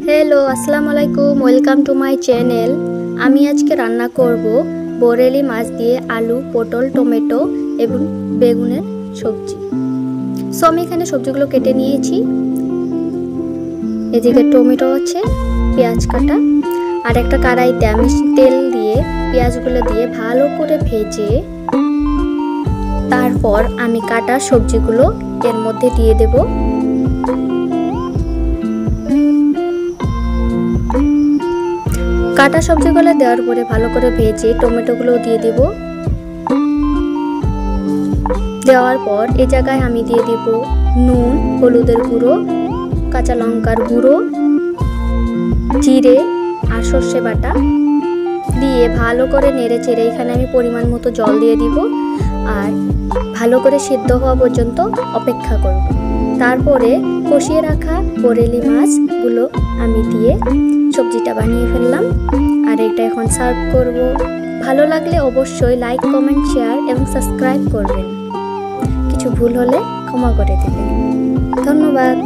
Hello अस्सलाम वालेकुम welcome to my channel. আমি আজকে রান্না করব বরেলি মাছ দিয়ে আলু পটল টমেটো এবং বেগুনের সবজি। সো আমি এখানে সবজিগুলো কেটে নিয়েছি। এদিকে টমেটো আছে, পেঁয়াজ কাটা, আর একটা কড়াইতে আমি তেল দিয়ে পেঁয়াজগুলো দিয়ে ভালো করে ভেজে তারপর আমি কাটা সবজিগুলো এর মধ্যে দিয়ে দেব। কাটা সবজিগুলো দেওয়ার পরে ভালো করে ভেজে টমেটোগুলো দিয়ে দেব। দেওয়ার পর এই জায়গায় আমি দিয়ে দেব নুন, হলুদের গুঁড়ো, কাঁচা লঙ্কার গুঁড়ো, জিরে আর সর্ষে বাটা দিয়ে ভালো করে নেড়ে চেড়ে এখানে আমি পরিমাণ মতো জল দিয়ে দিব আর ভালো করে সিদ্ধ হওয়া পর্যন্ত অপেক্ষা করব। তারপরে কষিয়ে রাখা বরেলি মাছগুলো আমি দিয়ে সবজিটা বানিয়ে ফেললাম আর এটা এখন সার্ভ করব। ভালো লাগলে অবশ্যই লাইক কমেন্ট শেয়ার এবং সাবস্ক্রাইব করবেন। কিছু ভুল হলে ক্ষমা করে দেবেন। ধন্যবাদ।